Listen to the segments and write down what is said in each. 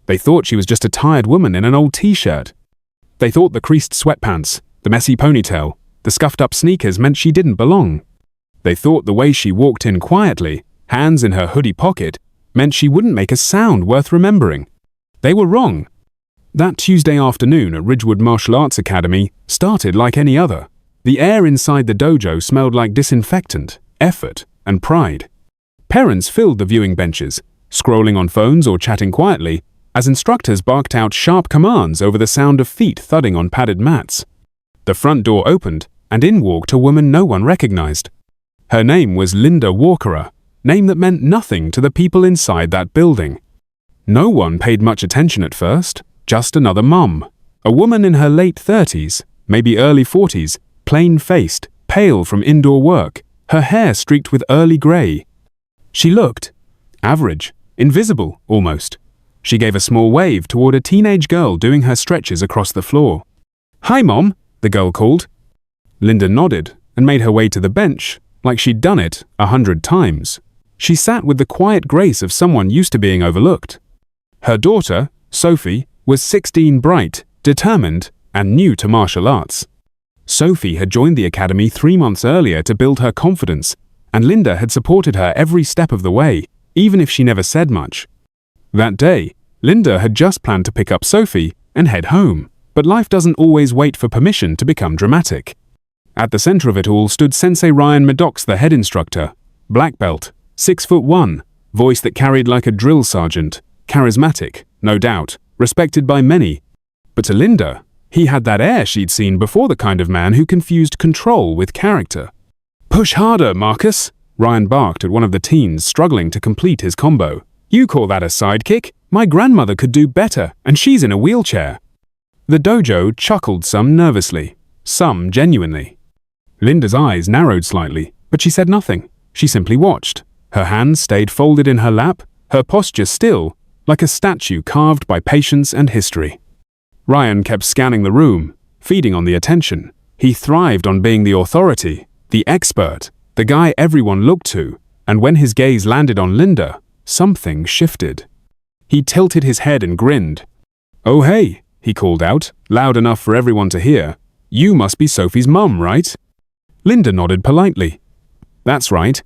They thought she was just a tired woman in an old t-shirt. They thought the creased sweatpants, the messy ponytail, the scuffed-up sneakers meant she didn't belong. They thought the way she walked in quietly, hands in her hoodie pocket, meant she wouldn't make a sound worth remembering. They were wrong. That Tuesday afternoon at Ridgewood Martial Arts Academy started like any other. The air inside the dojo smelled like disinfectant, effort, and pride. Parents filled the viewing benches, scrolling on phones or chatting quietly, as instructors barked out sharp commands over the sound of feet thudding on padded mats. The front door opened, and in walked a woman no one recognized. Her name was Linda Walker, name that meant nothing to the people inside that building. No one paid much attention at first, just another mum. A woman in her late 30s, maybe early 40s, plain-faced, pale from indoor work, her hair streaked with early grey. She looked average, invisible, almost. She gave a small wave toward a teenage girl doing her stretches across the floor. "Hi, Mom," the girl called. Linda nodded and made her way to the bench, like she'd done it 100 times. She sat with the quiet grace of someone used to being overlooked. Her daughter, Sophie, was 16, bright, determined, and new to martial arts. Sophie had joined the academy 3 months earlier to build her confidence, and Linda had supported her every step of the way, even if she never said much. That day, Linda had just planned to pick up Sophie and head home, but life doesn't always wait for permission to become dramatic. At the center of it all stood Sensei Ryan Maddox, the head instructor, black belt, 6'1", voice that carried like a drill sergeant, charismatic, no doubt, respected by many. But to Linda, he had that air she'd seen before, the kind of man who confused control with character. "Push harder, Marcus," Ryan barked at one of the teens struggling to complete his combo. "You call that a sidekick? My grandmother could do better, and she's in a wheelchair." The dojo chuckled, some nervously, some genuinely. Linda's eyes narrowed slightly, but she said nothing. She simply watched. Her hands stayed folded in her lap, her posture still, like a statue carved by patience and history. Ryan kept scanning the room, feeding on the attention. He thrived on being the authority, the expert, the guy everyone looked to, and when his gaze landed on Linda, something shifted. He tilted his head and grinned. "Oh hey," he called out, loud enough for everyone to hear. "You must be Sophie's mum, right?" Linda nodded politely. "That's right."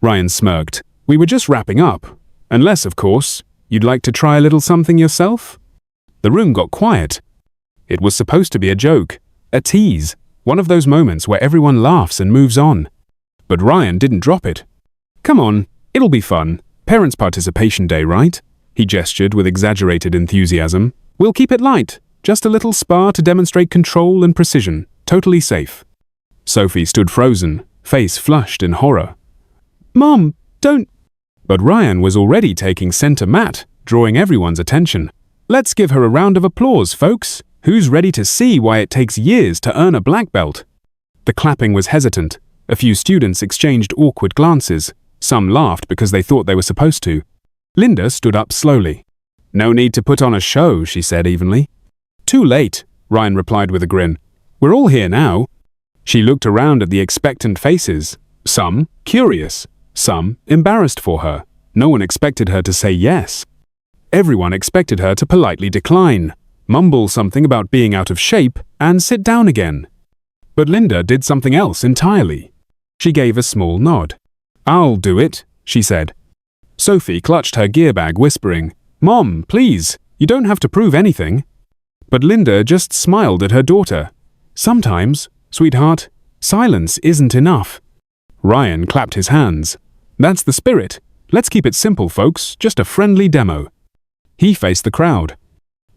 Ryan smirked. "We were just wrapping up. Unless, of course, you'd like to try a little something yourself?" The room got quiet. It was supposed to be a joke, a tease, one of those moments where everyone laughs and moves on. But Ryan didn't drop it. "Come on, it'll be fun. Parents' participation day, right?" He gestured with exaggerated enthusiasm. "We'll keep it light, just a little spar to demonstrate control and precision, totally safe." Sophie stood frozen, face flushed in horror. "Mom, don't—" But Ryan was already taking center mat, drawing everyone's attention. "Let's give her a round of applause, folks. Who's ready to see why it takes years to earn a black belt?" The clapping was hesitant. A few students exchanged awkward glances. Some laughed because they thought they were supposed to. Linda stood up slowly. "No need to put on a show," she said evenly. "Too late," Ryan replied with a grin. "We're all here now." She looked around at the expectant faces, some curious, some embarrassed for her. No one expected her to say yes. Everyone expected her to politely decline, mumble something about being out of shape, and sit down again. But Linda did something else entirely. She gave a small nod. "I'll do it," she said. Sophie clutched her gear bag, whispering, "Mom, please, you don't have to prove anything." But Linda just smiled at her daughter. "Sometimes, sweetheart, silence isn't enough." Ryan clapped his hands. "That's the spirit. Let's keep it simple, folks, just a friendly demo." He faced the crowd.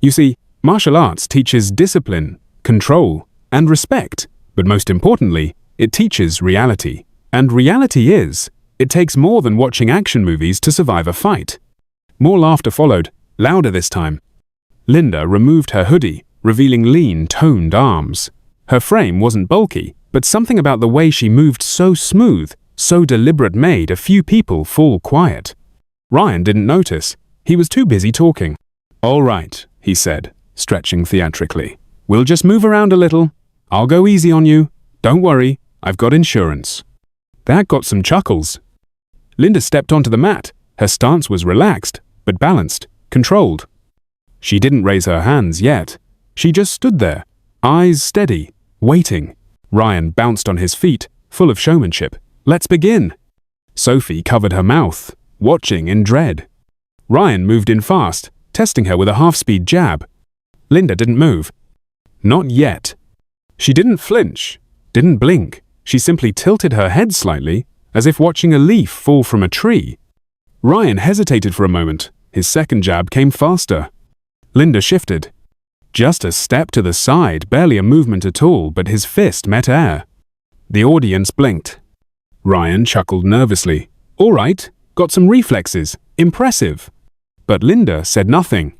"You see, martial arts teaches discipline, control, and respect, but most importantly, it teaches reality. And reality is, it takes more than watching action movies to survive a fight." More laughter followed, louder this time. Linda removed her hoodie, revealing lean, toned arms. Her frame wasn't bulky, but something about the way she moved so smooth, so deliberate made a few people fall quiet. Ryan didn't notice. He was too busy talking. "All right," he said, stretching theatrically. "We'll just move around a little. I'll go easy on you. Don't worry, I've got insurance." That got some chuckles. Linda stepped onto the mat. Her stance was relaxed, but balanced, controlled. She didn't raise her hands yet. She just stood there, eyes steady, waiting. Ryan bounced on his feet, full of showmanship. "Let's begin." Sophie covered her mouth, watching in dread. Ryan moved in fast, testing her with a half-speed jab. Linda didn't move. Not yet. She didn't flinch, didn't blink. She simply tilted her head slightly, as if watching a leaf fall from a tree. Ryan hesitated for a moment. His second jab came faster. Linda shifted. Just a step to the side, barely a movement at all, but his fist met air. The audience blinked. Ryan chuckled nervously. "All right, got some reflexes. Impressive." But Linda said nothing,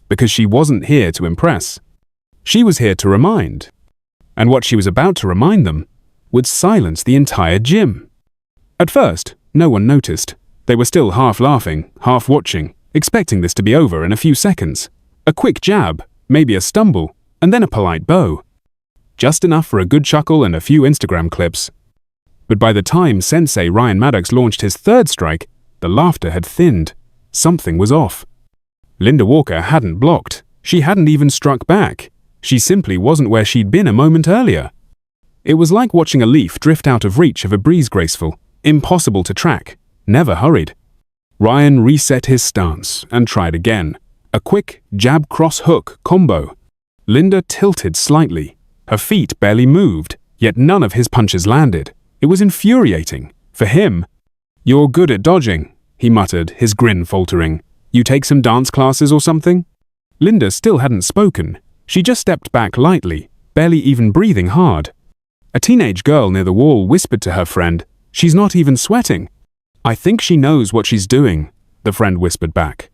because she wasn't here to impress. She was here to remind. And what she was about to remind them would silence the entire gym. At first, no one noticed. They were still half laughing, half watching, expecting this to be over in a few seconds. A quick jab, maybe a stumble, and then a polite bow. Just enough for a good chuckle and a few Instagram clips. But by the time Sensei Ryan Maddox launched his third strike, the laughter had thinned. Something was off. Linda Walker hadn't blocked. She hadn't even struck back. She simply wasn't where she'd been a moment earlier. It was like watching a leaf drift out of reach of a breeze, graceful, impossible to track, never hurried. Ryan reset his stance and tried again. A quick jab cross hook combo. Linda tilted slightly. Her feet barely moved, yet none of his punches landed. It was infuriating. For him. "You're good at dodging," he muttered, his grin faltering. "You take some dance classes or something?" Linda still hadn't spoken. She just stepped back lightly, barely even breathing hard. A teenage girl near the wall whispered to her friend, "She's not even sweating." "I think she knows what she's doing," the friend whispered back.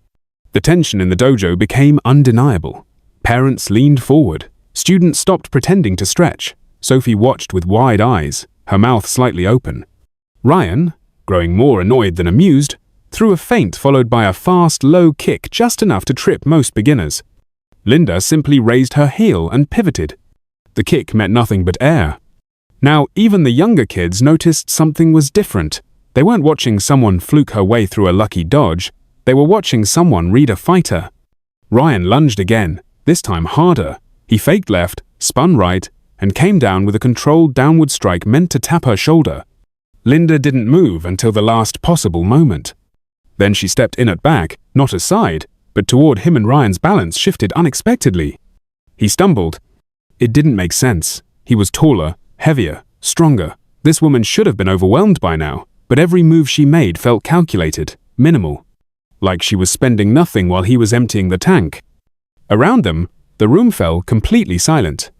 The tension in the dojo became undeniable. Parents leaned forward. Students stopped pretending to stretch. Sophie watched with wide eyes, her mouth slightly open. Ryan, growing more annoyed than amused, threw a feint followed by a fast, low kick just enough to trip most beginners. Linda simply raised her heel and pivoted. The kick met nothing but air. Now, even the younger kids noticed something was different. They weren't watching someone fluke her way through a lucky dodge. They were watching someone read a fighter. Ryan lunged again, this time harder. He faked left, spun right, and came down with a controlled downward strike meant to tap her shoulder. Linda didn't move until the last possible moment. Then she stepped in at back, not aside, but toward him, and Ryan's balance shifted unexpectedly. He stumbled. It didn't make sense. He was taller, heavier, stronger. This woman should have been overwhelmed by now, but every move she made felt calculated, minimal. Like she was spending nothing while he was emptying the tank. Around them, the room fell completely silent.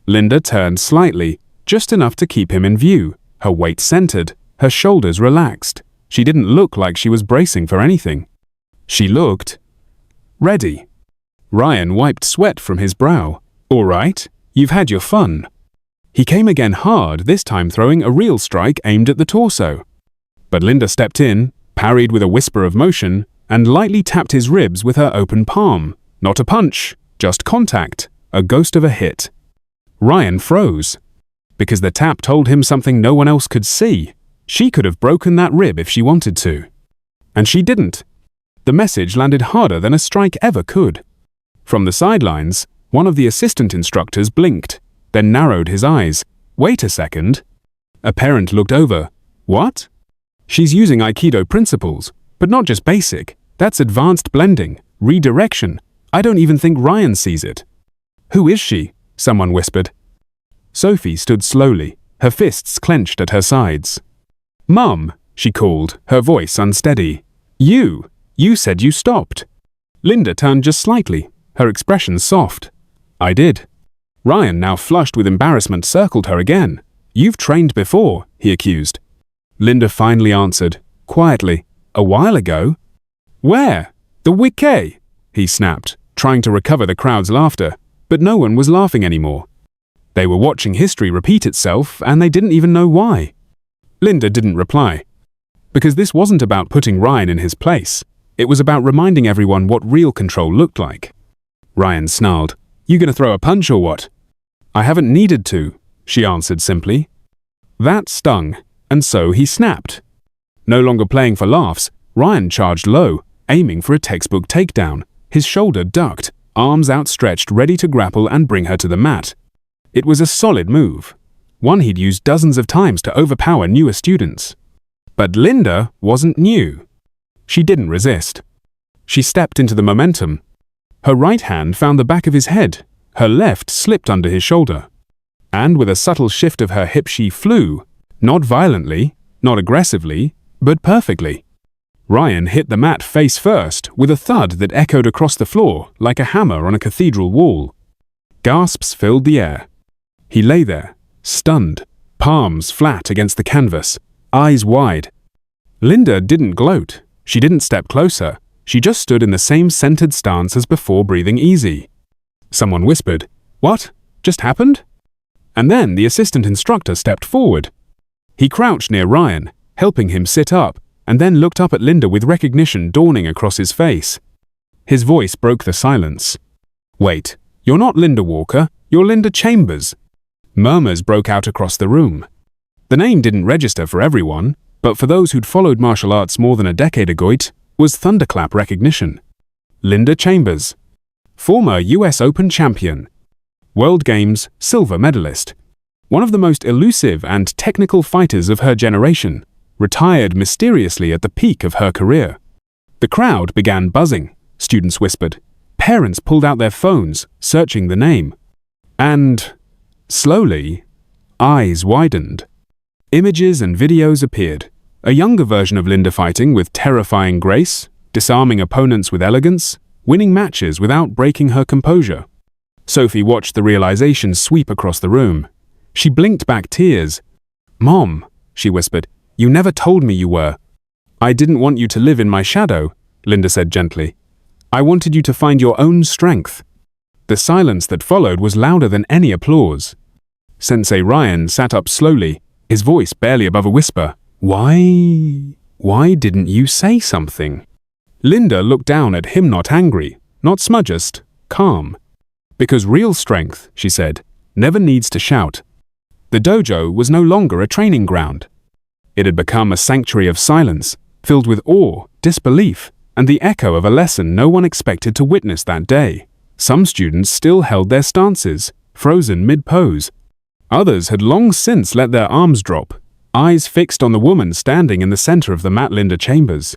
Linda turned slightly, just enough to keep him in view, her weight centered, her shoulders relaxed. She didn't look like she was bracing for anything. She looked ready. Ryan wiped sweat from his brow. "All right, you've had your fun." He came again hard, this time throwing a real strike aimed at the torso. But Linda stepped in, parried with a whisper of motion, and lightly tapped his ribs with her open palm. Not a punch, just contact, a ghost of a hit. Ryan froze, because the tap told him something no one else could see. She could have broken that rib if she wanted to. And she didn't. The message landed harder than a strike ever could. From the sidelines, one of the assistant instructors blinked, then narrowed his eyes. "Wait a second." A parent looked over. "What?" "She's using Aikido principles, but not just basic. That's advanced blending, redirection. I don't even think Ryan sees it." "Who is she?" someone whispered. Sophie stood slowly, her fists clenched at her sides. "Mum," she called, her voice unsteady. You said you stopped." Linda turned just slightly, her expression soft. "I did." Ryan, now flushed with embarrassment, circled her again. "You've trained before," he accused. Linda finally answered, quietly, "A while ago." "Where?" "The Wike," he snapped, trying to recover the crowd's laughter, but no one was laughing anymore. They were watching history repeat itself, and they didn't even know why. Linda didn't reply. Because this wasn't about putting Ryan in his place. It was about reminding everyone what real control looked like. Ryan snarled, "You gonna throw a punch or what?" "I haven't needed to," she answered simply. That stung, and so he snapped. No longer playing for laughs, Ryan charged low, aiming for a textbook takedown, his shoulder ducked, arms outstretched ready to grapple and bring her to the mat. It was a solid move, one he'd used dozens of times to overpower newer students. But Linda wasn't new. She didn't resist. She stepped into the momentum. Her right hand found the back of his head, her left slipped under his shoulder. And with a subtle shift of her hip she flew, not violently, not aggressively, but perfectly. Ryan hit the mat face first with a thud that echoed across the floor like a hammer on a cathedral wall. Gasps filled the air. He lay there, stunned, palms flat against the canvas, eyes wide. Linda didn't gloat. She didn't step closer. She just stood in the same centered stance as before, breathing easy. Someone whispered, "What? Just happened?" And then the assistant instructor stepped forward. He crouched near Ryan, helping him sit up, and then looked up at Linda with recognition dawning across his face. His voice broke the silence. "Wait, you're not Linda Walker, you're Linda Chambers." Murmurs broke out across the room. The name didn't register for everyone, but for those who'd followed martial arts more than a decade ago, it was thunderclap recognition. Linda Chambers, former US Open champion, World Games silver medalist, one of the most elusive and technical fighters of her generation, retired mysteriously at the peak of her career. The crowd began buzzing, students whispered, parents pulled out their phones, searching the name. And, slowly, eyes widened. Images and videos appeared, a younger version of Linda fighting with terrifying grace, disarming opponents with elegance, winning matches without breaking her composure. Sophie watched the realization sweep across the room. She blinked back tears. "Mom," she whispered, "you never told me you were." "I didn't want you to live in my shadow," Linda said gently. "I wanted you to find your own strength." The silence that followed was louder than any applause. Sensei Ryan sat up slowly, his voice barely above a whisper. Why didn't you say something?" Linda looked down at him, not angry, not smudged, calm. "Because real strength," she said, "never needs to shout." The dojo was no longer a training ground. It had become a sanctuary of silence, filled with awe, disbelief, and the echo of a lesson no one expected to witness that day. Some students still held their stances, frozen mid-pose. Others had long since let their arms drop, eyes fixed on the woman standing in the center of the mat, Linda Chambers.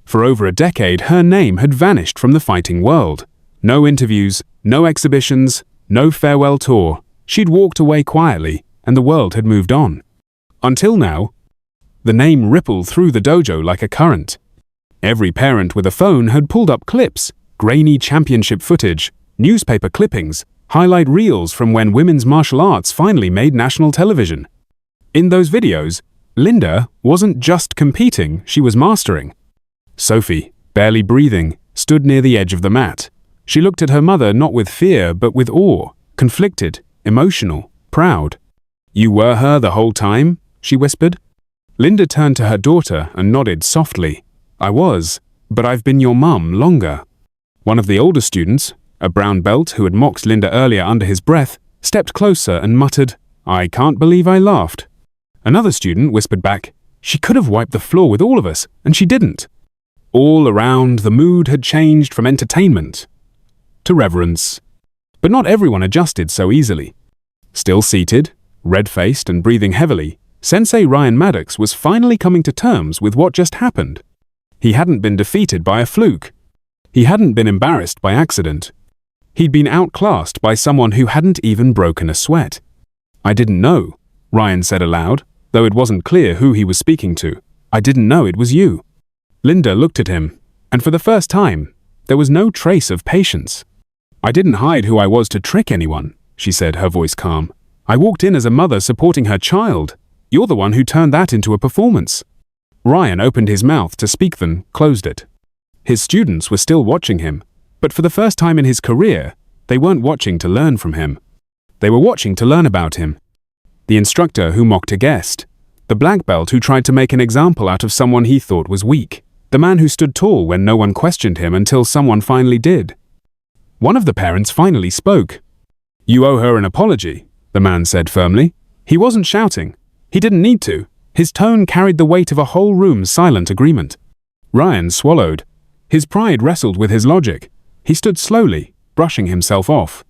For over a decade, her name had vanished from the fighting world. No interviews, no exhibitions, no farewell tour. She'd walked away quietly, and the world had moved on. Until now, the name rippled through the dojo like a current. Every parent with a phone had pulled up clips, grainy championship footage, newspaper clippings, highlight reels from when women's martial arts finally made national television. In those videos, Linda wasn't just competing, she was mastering. Sophie, barely breathing, stood near the edge of the mat. She looked at her mother not with fear, but with awe, conflicted, emotional, proud. "You were her the whole time?" she whispered. Linda turned to her daughter and nodded softly. "I was, but I've been your mum longer." One of the older students, a brown belt who had mocked Linda earlier under his breath, stepped closer and muttered, "I can't believe I laughed." Another student whispered back, "She could have wiped the floor with all of us, and she didn't." All around, the mood had changed from entertainment to reverence. But not everyone adjusted so easily. Still seated, red-faced and breathing heavily, Sensei Ryan Maddox was finally coming to terms with what just happened. He hadn't been defeated by a fluke. He hadn't been embarrassed by accident. He'd been outclassed by someone who hadn't even broken a sweat. "I didn't know," Ryan said aloud, though it wasn't clear who he was speaking to. "I didn't know it was you." Linda looked at him, and for the first time, there was no trace of patience. "I didn't hide who I was to trick anyone," she said, her voice calm. "I walked in as a mother supporting her child. You're the one who turned that into a performance." Ryan opened his mouth to speak, then closed it. His students were still watching him, but for the first time in his career, they weren't watching to learn from him. They were watching to learn about him. The instructor who mocked a guest, the black belt who tried to make an example out of someone he thought was weak, the man who stood tall when no one questioned him until someone finally did. One of the parents finally spoke. "You owe her an apology," the man said firmly. He wasn't shouting. He didn't need to. His tone carried the weight of a whole room's silent agreement. Ryan swallowed. His pride wrestled with his logic. He stood slowly, brushing himself off.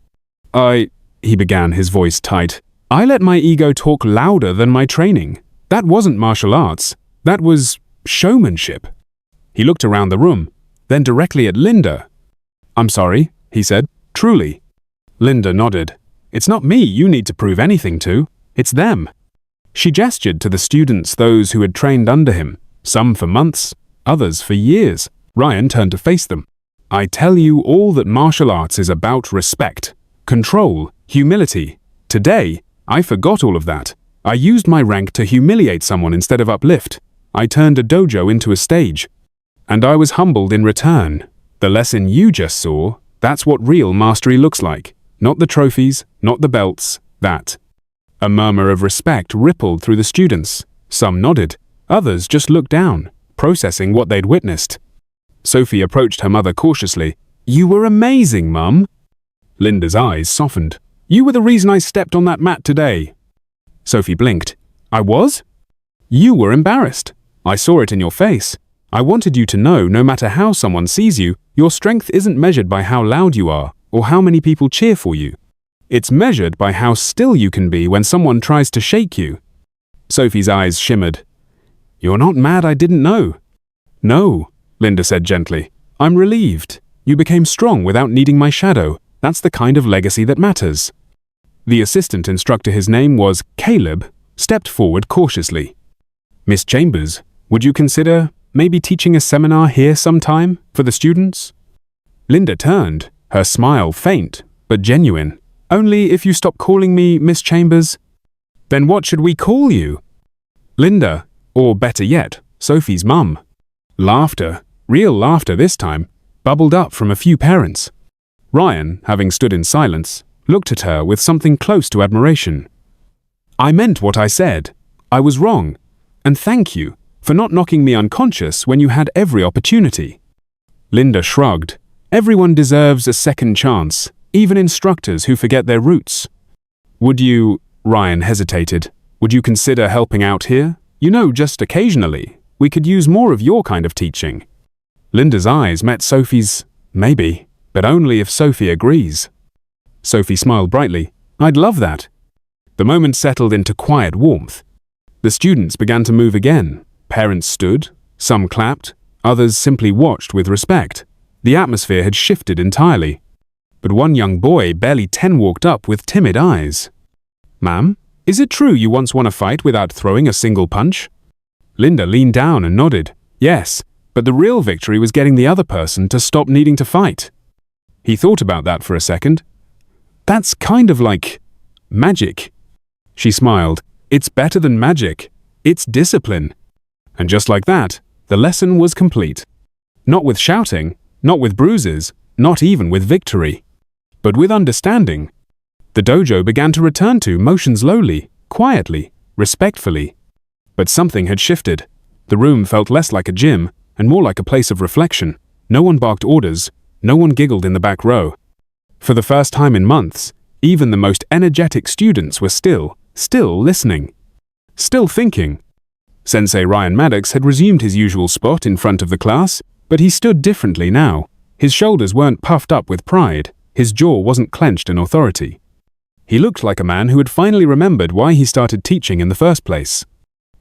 He began, his voice tight. I let my ego talk louder than my training. That wasn't martial arts. That was showmanship. He looked around the room, then directly at Linda. I'm sorry, he said. Truly. Linda nodded. It's not me you need to prove anything to. It's them. She gestured to the students, those who had trained under him, some for months, others for years. Ryan turned to face them. I tell you all that martial arts is about respect, control, humility. Today, I forgot all of that. I used my rank to humiliate someone instead of uplift. I turned a dojo into a stage. And I was humbled in return. The lesson you just saw, that's what real mastery looks like. Not the trophies, not the belts, that. A murmur of respect rippled through the students. Some nodded, others just looked down, processing what they'd witnessed. Sophie approached her mother cautiously. You were amazing, Mum. Linda's eyes softened. You were the reason I stepped on that mat today. Sophie blinked. I was? You were embarrassed. I saw it in your face. I wanted you to know, no matter how someone sees you, your strength isn't measured by how loud you are or how many people cheer for you. It's measured by how still you can be when someone tries to shake you. Sophie's eyes shimmered. You're not mad I didn't know. No, Linda said gently. I'm relieved. You became strong without needing my shadow. That's the kind of legacy that matters. The assistant instructor, his name was Caleb, stepped forward cautiously. Miss Chambers, would you consider maybe teaching a seminar here sometime for the students? Linda turned, her smile faint but genuine. Only if you stop calling me Miss Chambers. Then what should we call you? Linda, or better yet, Sophie's mum. Laughter, real laughter this time, bubbled up from a few parents. Ryan, having stood in silence, looked at her with something close to admiration. I meant what I said. I was wrong. And thank you for not knocking me unconscious when you had every opportunity. Linda shrugged. Everyone deserves a second chance, even instructors who forget their roots. Would you, Ryan hesitated, would you consider helping out here? You know, just occasionally. We could use more of your kind of teaching. Linda's eyes met Sophie's. Maybe, but only if Sophie agrees. Sophie smiled brightly. I'd love that. The moment settled into quiet warmth. The students began to move again. Parents stood, some clapped, others simply watched with respect. The atmosphere had shifted entirely. But one young boy, barely 10, walked up with timid eyes. Ma'am, is it true you once won a fight without throwing a single punch? Linda leaned down and nodded. Yes, but the real victory was getting the other person to stop needing to fight. He thought about that for a second. That's kind of like magic. She smiled. It's better than magic. It's discipline. And just like that, the lesson was complete. Not with shouting, not with bruises, not even with victory, but with understanding. The dojo began to return to motion slowly, quietly, respectfully. But something had shifted. The room felt less like a gym and more like a place of reflection. No one barked orders, no one giggled in the back row. For the first time in months, even the most energetic students were still listening, still thinking. Sensei Ryan Maddox had resumed his usual spot in front of the class, but he stood differently now. His shoulders weren't puffed up with pride, his jaw wasn't clenched in authority. He looked like a man who had finally remembered why he started teaching in the first place.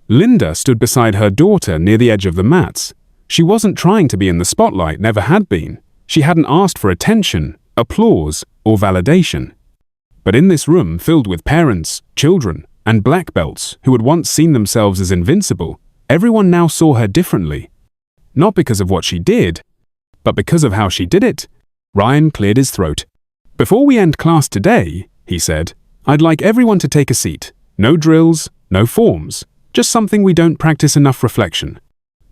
Linda stood beside her daughter near the edge of the mats. She wasn't trying to be in the spotlight, never had been. She hadn't asked for attention, applause, or validation. But in this room filled with parents, children, and black belts who had once seen themselves as invincible, everyone now saw her differently. Not because of what she did, but because of how she did it. Ryan cleared his throat. Before we end class today, he said, I'd like everyone to take a seat. No drills, no forms, just something we don't practice enough reflection.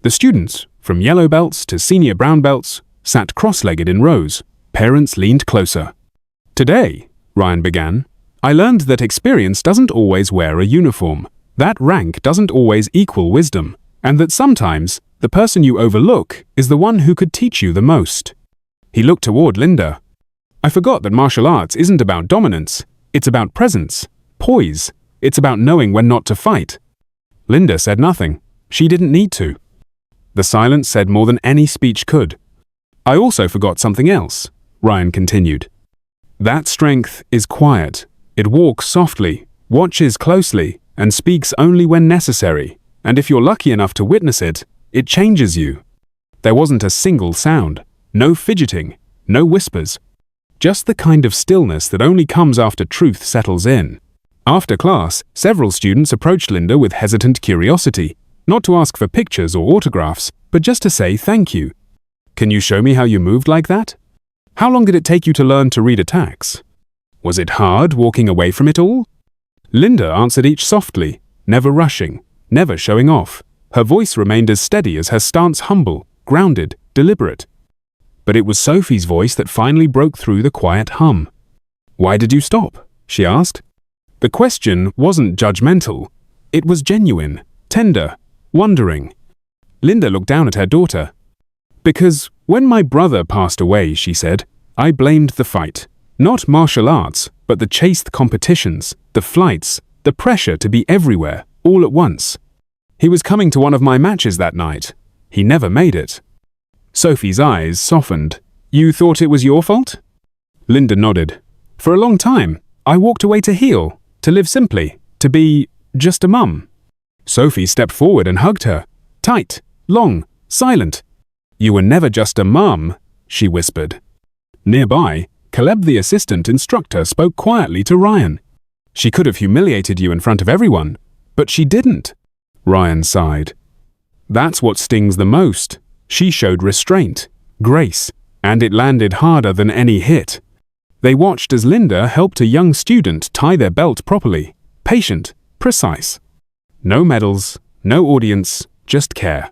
The students, from yellow belts to senior brown belts, sat cross-legged in rows. Parents leaned closer. Today, Ryan began, I learned that experience doesn't always wear a uniform, that rank doesn't always equal wisdom, and that sometimes the person you overlook is the one who could teach you the most. He looked toward Linda. I forgot that martial arts isn't about dominance, it's about presence, poise, it's about knowing when not to fight. Linda said nothing. She didn't need to. The silence said more than any speech could. I also forgot something else, Ryan continued. That strength is quiet. It walks softly, watches closely, and speaks only when necessary. And if you're lucky enough to witness it, it changes you. There wasn't a single sound, no fidgeting, no whispers. Just the kind of stillness that only comes after truth settles in. After class, several students approached Linda with hesitant curiosity, not to ask for pictures or autographs, but just to say thank you. Can you show me how you moved like that? How long did it take you to learn to read attacks? Was it hard walking away from it all? Linda answered each softly, never rushing, never showing off. Her voice remained as steady as her stance, humble, grounded, deliberate. But it was Sophie's voice that finally broke through the quiet hum. "Why did you stop?" she asked. The question wasn't judgmental. It was genuine, tender, wondering. Linda looked down at her daughter. "Because when my brother passed away," she said, "I blamed the fight. Not martial arts, but the chased competitions, the flights, the pressure to be everywhere, all at once. He was coming to one of my matches that night. He never made it." Sophie's eyes softened. "You thought it was your fault?" Linda nodded. "For a long time, I walked away to heal, to live simply, to be just a mum." Sophie stepped forward and hugged her. Tight, long, silent. "You were never just a mum," she whispered. Nearby, Caleb, the assistant instructor, spoke quietly to Ryan. "She could have humiliated you in front of everyone, but she didn't." Ryan sighed. "That's what stings the most. She showed restraint, grace, and it landed harder than any hit." They watched as Linda helped a young student tie their belt properly, patient, precise. No medals, no audience, just care.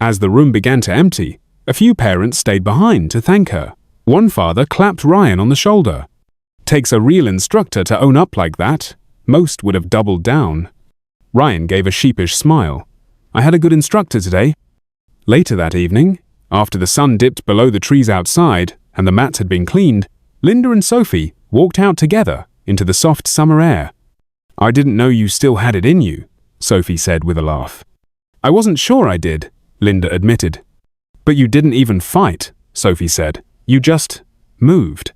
As the room began to empty, a few parents stayed behind to thank her. One father clapped Ryan on the shoulder. "Takes a real instructor to own up like that. Most would have doubled down." Ryan gave a sheepish smile. "I had a good instructor today." Later that evening, after the sun dipped below the trees outside and the mats had been cleaned, Linda and Sophie walked out together into the soft summer air. "I didn't know you still had it in you," Sophie said with a laugh. "I wasn't sure I did," Linda admitted. "But you didn't even fight," Sophie said. "You just moved."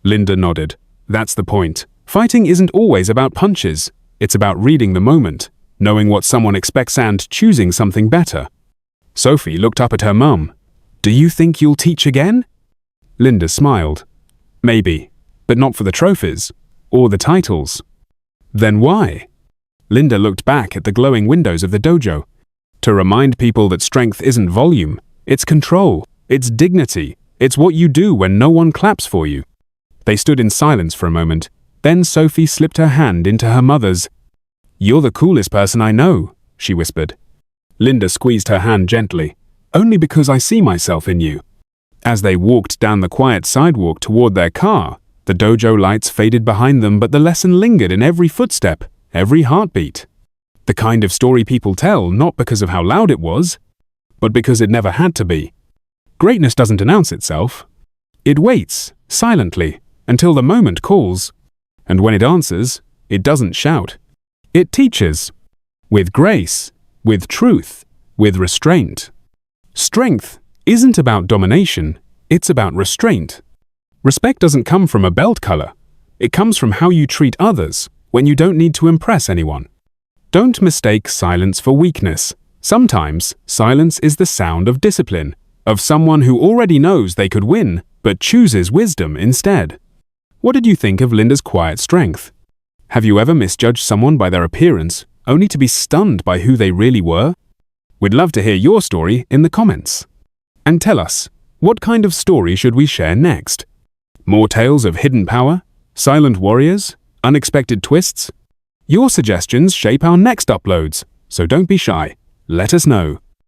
Linda nodded. "That's the point. Fighting isn't always about punches. It's about reading the moment, knowing what someone expects and choosing something better." Sophie looked up at her mum. "Do you think you'll teach again?" Linda smiled. "Maybe, but not for the trophies, or the titles." "Then why?" Linda looked back at the glowing windows of the dojo. "To remind people that strength isn't volume, it's control, it's dignity, it's what you do when no one claps for you." They stood in silence for a moment. Then Sophie slipped her hand into her mother's. "You're the coolest person I know," she whispered. Linda squeezed her hand gently. "Only because I see myself in you." As they walked down the quiet sidewalk toward their car, the dojo lights faded behind them, but the lesson lingered in every footstep, every heartbeat. The kind of story people tell not because of how loud it was, but because it never had to be. Greatness doesn't announce itself. It waits, silently, until the moment calls. And when it answers, it doesn't shout. It teaches. With grace, with truth, with restraint. Strength isn't about domination, it's about restraint. Respect doesn't come from a belt color. It comes from how you treat others when you don't need to impress anyone. Don't mistake silence for weakness. Sometimes, silence is the sound of discipline, of someone who already knows they could win, but chooses wisdom instead. What did you think of Linda's quiet strength? Have you ever misjudged someone by their appearance, only to be stunned by who they really were? We'd love to hear your story in the comments. And tell us, what kind of story should we share next? More tales of hidden power? Silent warriors? Unexpected twists? Your suggestions shape our next uploads, so don't be shy. Let us know.